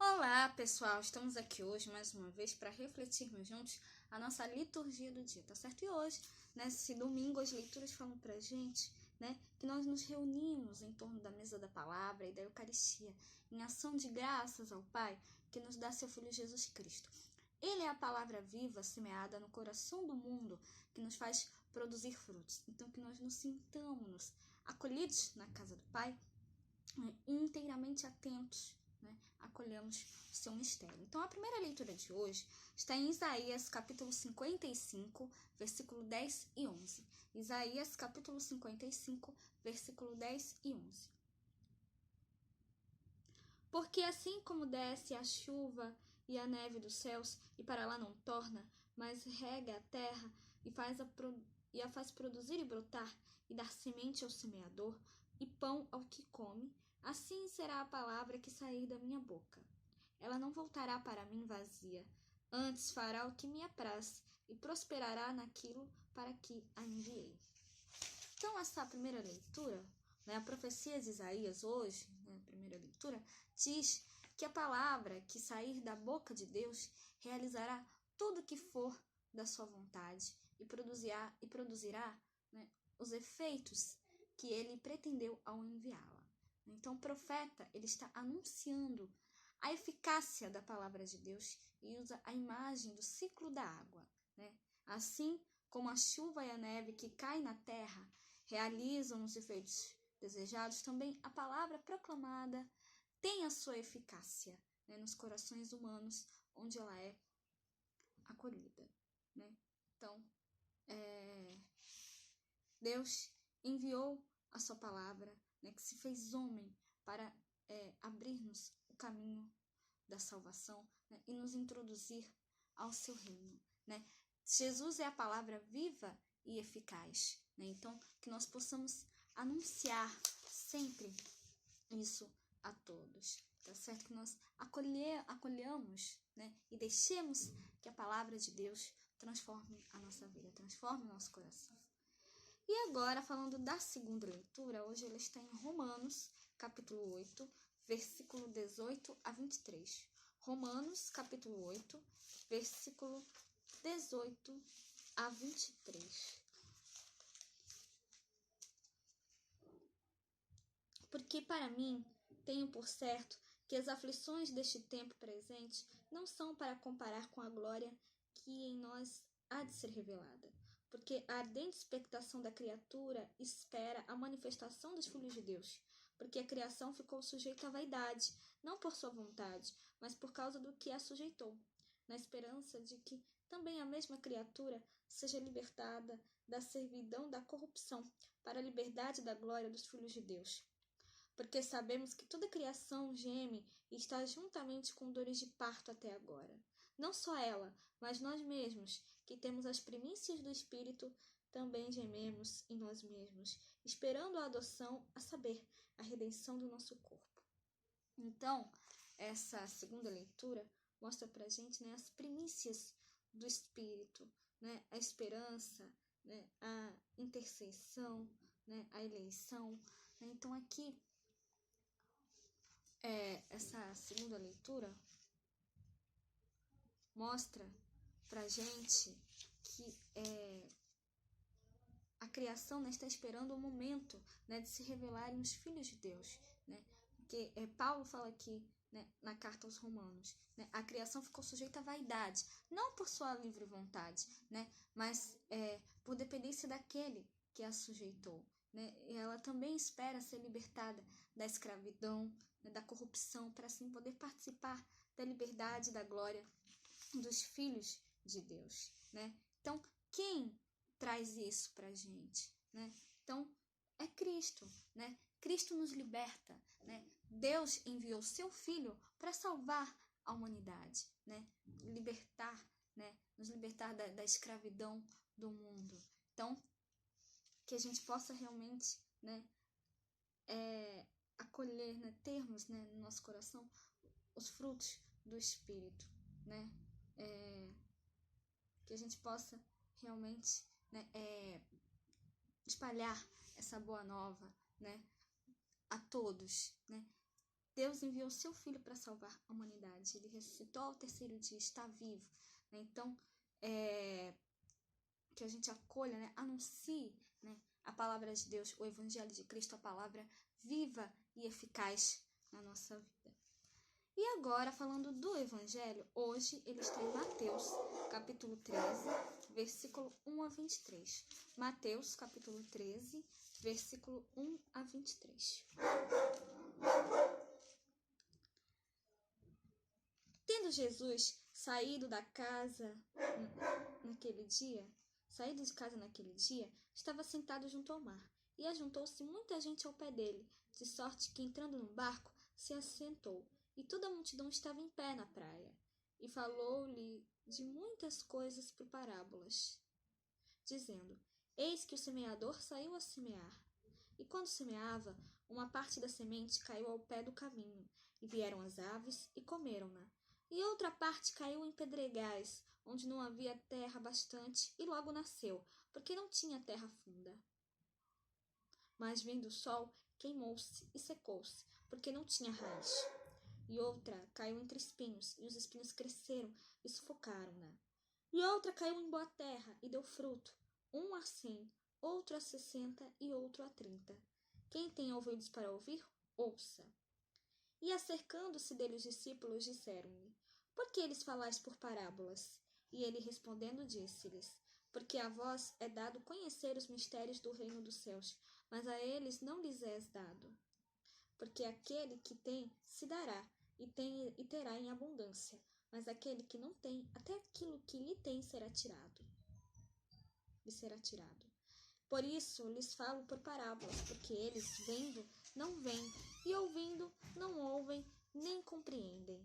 Olá, pessoal! Estamos aqui hoje mais uma vez para refletirmos juntos a nossa liturgia do dia, tá certo? E hoje, nesse domingo, as leituras falam pra gente, que nós nos reunimos em torno da mesa da palavra e da Eucaristia, em ação de graças ao Pai que nos dá seu Filho Jesus Cristo. Ele é a palavra viva semeada no coração do mundo que nos faz produzir frutos. Então, que nós nos sintamos acolhidos na casa do Pai, inteiramente atentos, acolhemos o seu mistério. Então, a primeira leitura de hoje está em Isaías, capítulo 55, versículo 10 e 11. Isaías, capítulo 55, versículo 10 e 11. Porque assim como desce a chuva e a neve dos céus, e para lá não torna, mas rega a terra e a faz produzir e brotar, e dar semente ao semeador, e pão ao que come, assim será a palavra que sair da minha boca. Ela não voltará para mim vazia, antes fará o que me apraz, e prosperará naquilo para que a enviei. Então, essa primeira leitura, a profecia de Isaías hoje, a primeira leitura, diz que a palavra que sair da boca de Deus realizará tudo o que for da sua vontade e produzirá os efeitos que ele pretendeu ao enviá-la. Então, o profeta ele está anunciando a eficácia da palavra de Deus e usa a imagem do ciclo da água. Assim como a chuva e a neve que caem na terra realizam os efeitos desejados, também a palavra proclamada tem a sua eficácia nos corações humanos, onde ela é acolhida. Então, Deus enviou a sua palavra, que se fez homem para abrir-nos o caminho da salvação, e nos introduzir ao seu reino. Jesus é a palavra viva e eficaz. Então, que nós possamos anunciar sempre isso a todos. Tá certo? Que nós acolhamos e deixemos que a palavra de Deus transforme a nossa vida, transforme o nosso coração. E agora, falando da segunda leitura, hoje ela está em Romanos, capítulo 8, versículo 18 a 23. Romanos, capítulo 8, versículo 18 a 23. Porque para mim, tenho por certo que as aflições deste tempo presente não são para comparar com a glória que em nós há de ser revelada. Porque a ardente expectação da criatura espera a manifestação dos filhos de Deus. Porque a criação ficou sujeita à vaidade, não por sua vontade, mas por causa do que a sujeitou, na esperança de que também a mesma criatura seja libertada da servidão da corrupção para a liberdade da glória dos filhos de Deus. Porque sabemos que toda a criação geme e está juntamente com dores de parto até agora. Não só ela, mas nós mesmos, que temos as primícias do Espírito, também gememos em nós mesmos, esperando a adoção, a saber, a redenção do nosso corpo. Então, essa segunda leitura mostra pra gente as primícias do Espírito, a esperança, a intercessão, a eleição. Então, aqui, essa segunda leitura mostra pra gente que a criação está esperando o momento de se revelarem os filhos de Deus. Porque Paulo fala aqui na carta aos Romanos, a criação ficou sujeita à vaidade, não por sua livre vontade, mas por dependência daquele que a sujeitou. E ela também espera ser libertada da escravidão, da corrupção, para assim poder participar da liberdade e da glória dos filhos de Deus. Então, quem traz isso para a gente? Então, é Cristo. Cristo nos liberta. Deus enviou seu Filho para salvar a humanidade, nos libertar da escravidão do mundo. Então, que a gente possa realmente acolher, termos no nosso coração os frutos do Espírito, que a gente possa realmente espalhar essa boa nova a todos, Deus enviou seu Filho para salvar a humanidade. Ele ressuscitou ao terceiro dia, está vivo. Né? Então, que a gente acolha, né? Anuncie, né? A palavra de Deus, o Evangelho de Cristo, a palavra viva e eficaz na nossa vida. E agora, falando do Evangelho, hoje ele está em Mateus, capítulo 13, versículo 1 a 23. Mateus, capítulo 13, versículo 1 a 23. Tendo Jesus saído de casa naquele dia, estava sentado junto ao mar, e ajuntou-se muita gente ao pé dele, de sorte que, entrando no barco, se assentou, e toda a multidão estava em pé na praia. E falou-lhe de muitas coisas por parábolas, dizendo: Eis que o semeador saiu a semear. E quando semeava, uma parte da semente caiu ao pé do caminho, e vieram as aves e comeram-na. E outra parte caiu em pedregais, onde não havia terra bastante, e logo nasceu, porque não tinha terra funda. Mas vindo o sol, queimou-se e secou-se, porque não tinha raiz. E outra caiu entre espinhos, e os espinhos cresceram e sufocaram-na. E outra caiu em boa terra, e deu fruto, 1 a 100, outro a 60 e outro a 30. Quem tem ouvidos para ouvir, ouça. E acercando-se dele os discípulos, disseram-lhe: Por que lhes falais por parábolas? E ele respondendo disse-lhes: Porque a vós é dado conhecer os mistérios do reino dos céus, mas a eles não lhes é dado. Porque aquele que tem, se dará, e terá em abundância, mas aquele que não tem, até aquilo que lhe tem lhe será tirado. Por isso lhes falo por parábolas, porque eles, vendo, não veem, e ouvindo, não ouvem, nem compreendem.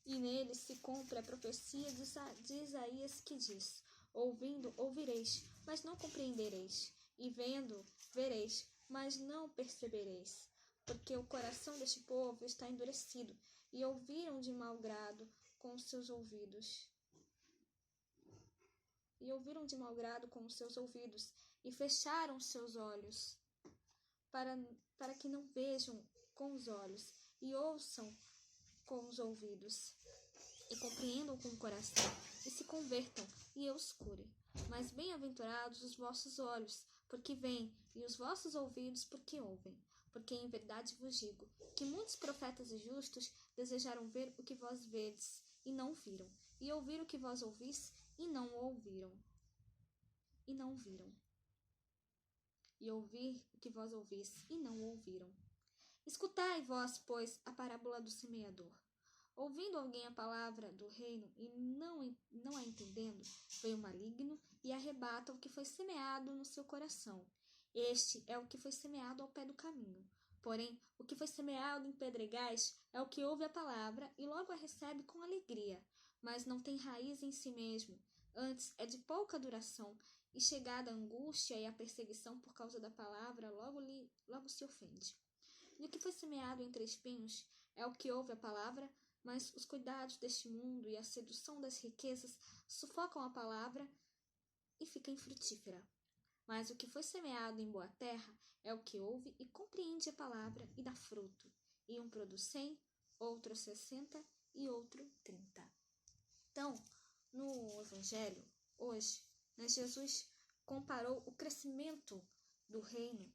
E neles se cumpre a profecia de Isaías, que diz: Ouvindo, ouvireis, mas não compreendereis, e vendo, vereis, mas não percebereis. Porque o coração deste povo está endurecido, e ouviram de mau grado com os seus ouvidos. E fecharam os seus olhos, para que não vejam com os olhos, e ouçam com os ouvidos, e compreendam com o coração, e se convertam, e eu os cure. Mas bem-aventurados os vossos olhos, porque veem, e os vossos ouvidos, porque ouvem. Porque em verdade vos digo, que muitos profetas e justos desejaram ver o que vós vedes, e não viram, e ouvir o que vós ouvis, e não ouviram. E ouvir o que vós ouvis, e não ouviram. Escutai vós, pois, a parábola do semeador. Ouvindo alguém a palavra do reino e não a entendendo, vem o maligno e arrebata o que foi semeado no seu coração. Este é o que foi semeado ao pé do caminho. Porém, o que foi semeado em pedregais é o que ouve a palavra e logo a recebe com alegria, mas não tem raiz em si mesmo. Antes é de pouca duração, e chegada a angústia e a perseguição por causa da palavra, logo se ofende. E o que foi semeado entre espinhos é o que ouve a palavra, mas os cuidados deste mundo e a sedução das riquezas sufocam a palavra e fica infrutífera. Mas o que foi semeado em boa terra é o que ouve e compreende a palavra e dá fruto. E um produz 100, outro 60 e outro 30. Então, no Evangelho, hoje, Jesus comparou o crescimento do reino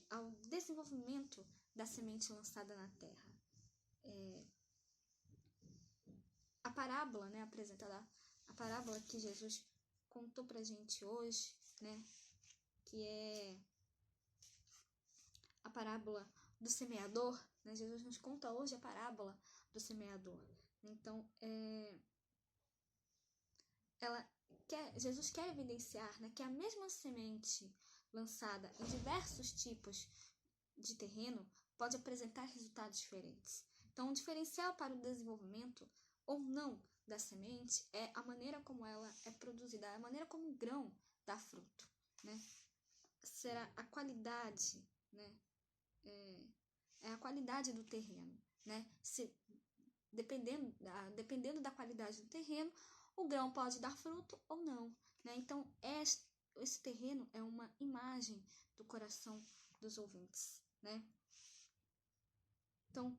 ao desenvolvimento da semente lançada na terra. A parábola, apresentada, a parábola que Jesus contou pra gente hoje, que é a parábola do semeador, Jesus nos conta hoje a parábola do semeador. Então, Jesus quer evidenciar que a mesma semente lançada em diversos tipos de terreno pode apresentar resultados diferentes. Então, o diferencial para o desenvolvimento ou não da semente é a maneira como ela é produzida, a maneira como o grão dá fruto. Será a qualidade, é a qualidade do terreno. Dependendo da qualidade do terreno, o grão pode dar fruto ou não. Então, esse terreno é uma imagem do coração dos ouvintes. Então,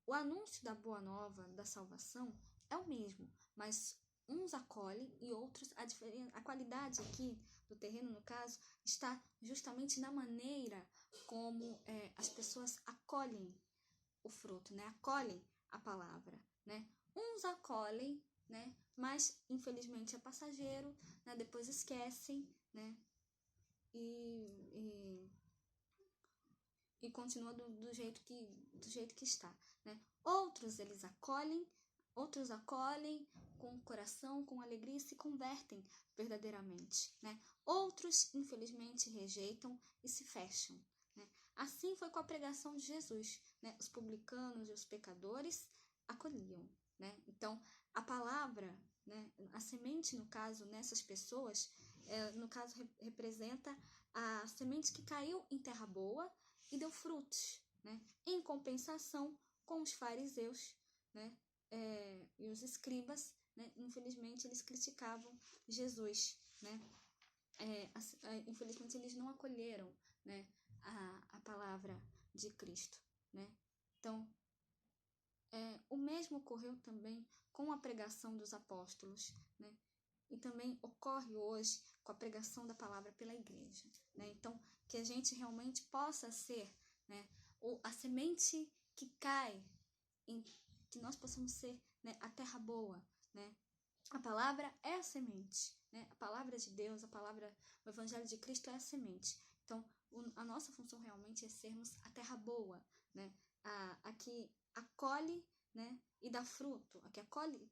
o anúncio da boa nova, da salvação, é o mesmo, mas uns acolhem e outros, a qualidade aqui do terreno, no caso, está justamente na maneira como as pessoas acolhem o fruto, né? Acolhem a palavra, né? Uns acolhem, né? Mas infelizmente é passageiro, né? Depois esquecem, né? E continua do jeito que está, né? Outros acolhem com o coração, com alegria e se convertem verdadeiramente, né? Outros, infelizmente, rejeitam e se fecham, né? Assim foi com a pregação de Jesus, né? Os publicanos e os pecadores acolhiam, né? Então, a palavra, né? A semente, no caso, nessas pessoas, no caso, representa a semente que caiu em terra boa e deu frutos, né? Em compensação, com os fariseus, né? E os escribas, né? Infelizmente, eles criticavam Jesus, né? Infelizmente, eles não acolheram, né? a palavra de Cristo, né? Então, o mesmo ocorreu também com a pregação dos apóstolos, né? E também ocorre hoje com a pregação da palavra pela igreja, né? Então, que a gente realmente possa ser, né, a semente que cai, que nós possamos ser, né, a terra boa, né? A palavra é a semente, né? A palavra de Deus, o Evangelho de Cristo é a semente. Então, a nossa função realmente é sermos a terra boa, né? A que acolhe, né, e dá fruto, a que acolhe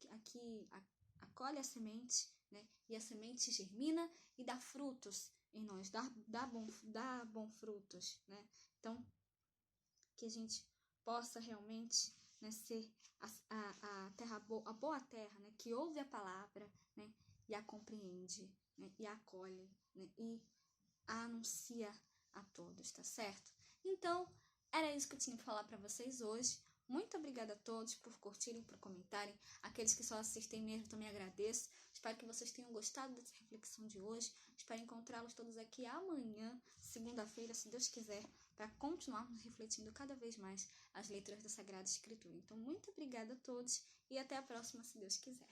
a semente, né, e a semente germina e dá frutos em nós, dá bom frutos, né? Então, que a gente possa realmente, né, ser a terra boa, a boa terra, né, que ouve a palavra, né, e a compreende, né, e a acolhe, né, e a anuncia a todos, tá certo? Então, era isso que eu tinha para falar para vocês hoje. Muito obrigada a todos por curtirem, por comentarem. Aqueles que só assistem mesmo, também agradeço. Espero que vocês tenham gostado dessa reflexão de hoje. Espero encontrá-los todos aqui amanhã, segunda-feira, se Deus quiser, para continuarmos refletindo cada vez mais as letras da Sagrada Escritura. Então, muito obrigada a todos e até a próxima, se Deus quiser.